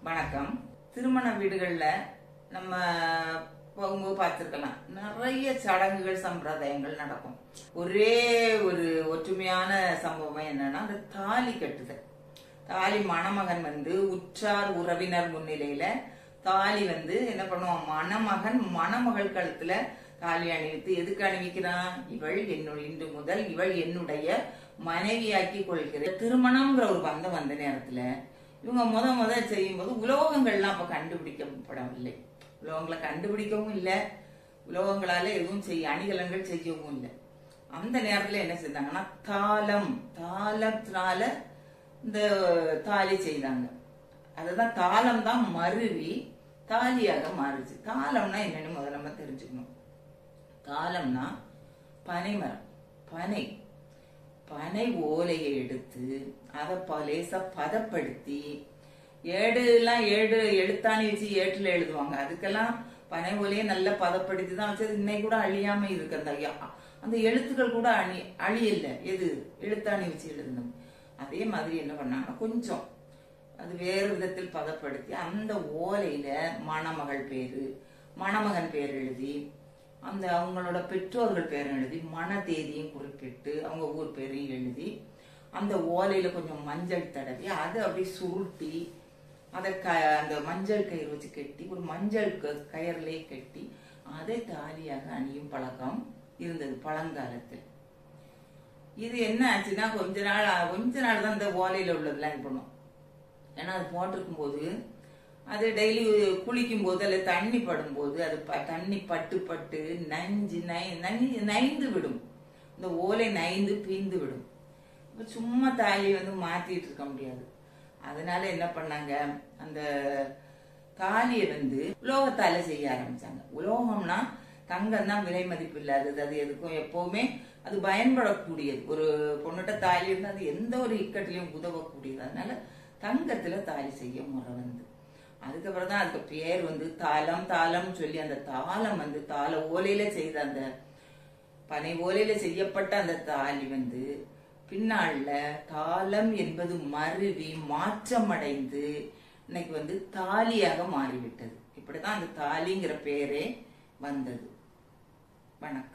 வணக்கம். திருமண வீடுகள்ல நம்ம போகும்போது பார்த்திருக்கலாம், நிறைய சடங்குகள் சம்பிரதாயங்கள் நடக்கும். ஒரே ஒரு ஒற்றுமையான சம்பவம் என்னன்னா, அந்த தாலி கட்டுதல். தாலி மணமகன் உற்றார் உறவினர் முன்னிலையில தாலி என்ன பண்ணுவான், மணமகன் மணமகள் கழுத்துல தாலி அணிவித்து எதுக்கு அணிவிக்கிறான், இவள் இன்று முதல் இவள் என்னுடைய மனைவியாக்கி கொள்கிற திருமணம்ங்கிற ஒரு பந்தம் வந்த நேரத்துல இவங்க முத செய்யும் போது உலோகங்கள்லாம் அப்ப கண்டுபிடிக்கப்படவில்லை. உலோகங்களை கண்டுபிடிக்கவும் இல்லை, உலோகங்களால எதுவும் அணிகலன்கள் செய்யவும் இல்லை. அந்த நேரத்துல என்ன செய்தாங்கன்னா, தாளத்தினால இந்த தாலி செய்தாங்க. அதுதான் தாளம் தான் மருவி தாலியாக மாறுச்சு. தாளம்னா என்னன்னு முதல்ல நம்ம தெரிஞ்சுக்கணும். தாளம்னா பனைமரம், பனை ஓலையை எடுத்து அதை லேசா பதப்படுத்தி ஏடு எழுத்தாணி வச்சு ஏட்டுல எழுதுவாங்க. அதுக்கெல்லாம் பனை ஓலையை நல்லா பதப்படுத்தி தான் வச்சது. இன்னைக்கு கூட அழியாம இருக்கு. அந்த எழுத்துக்கள் கூட அழியல. எது எழுத்தாணி வச்சு எழுதணும். அதே மாதிரி என்ன பண்ணாங்கன்னா, கொஞ்சம் அது வேறு விதத்தில் பதப்படுத்தி அந்த ஓலையில மணமகள் பேரு மணமகன் பேர் எழுதி, அந்த அவங்களோட பெற்றோர்கள் பேரும் எழுதி, மன தேதியும் குறிப்பிட்டு அவங்க ஊர் பேரையும் எழுதி, அந்த ஓலையில கொஞ்சம் மஞ்சள் தடவி அதை அப்படி சுருட்டி அதை அந்த மஞ்சள் கயிறு வச்சு கட்டி, ஒரு மஞ்சள் கயிறுலயே கட்டி அதை தாலியாக அணியும் பழக்கம் இருந்தது பழங்காலத்தில். இது என்ன ஆச்சுன்னா, கொஞ்ச நாள் தான் இந்த ஓலையில உள்ளதெல்லாம் இது பண்ணும். ஏன்னா அது போட்டிருக்கும் போது அது டெய்லி குளிக்கும் போது அல்ல தண்ணி படும் போது அது தண்ணி பட்டு நைந்து விடும். இந்த ஓலை நைந்து பீந்து விடும். சும்மா தாலி மாத்திட்டு இருக்க முடியாது. அதனால என்ன பண்ணாங்க, அந்த தாலியை உலோகத்தால செய்ய ஆரம்பிச்சாங்க. உலோகம்னா தங்கம் தான் விலை மதிப்பு இல்லாதது. அது எதுக்கும் எப்பவுமே அது பயன்படக்கூடியது. ஒரு பொண்ணுட்ட தாலி இருந்தா அது எந்த ஒரு இக்கட்டிலையும் உதவக்கூடியது. அதனால தங்கத்துல தாலி செய்ய முறை அதுக்கப்புறம் தான் அதுக்கு பேர் தாளம் சொல்லி, அந்த தாளம் தாள ஓலையில செய்த அந்த பனை ஓலையில செய்யப்பட்ட அந்த தாலி பின்னால தாளம் என்பது மருவி மாற்றமடைந்து இன்னைக்கு தாலியாக மாறிவிட்டது. இப்படிதான் அந்த தாலிங்கிற பேரே வந்தது. வணக்கம்.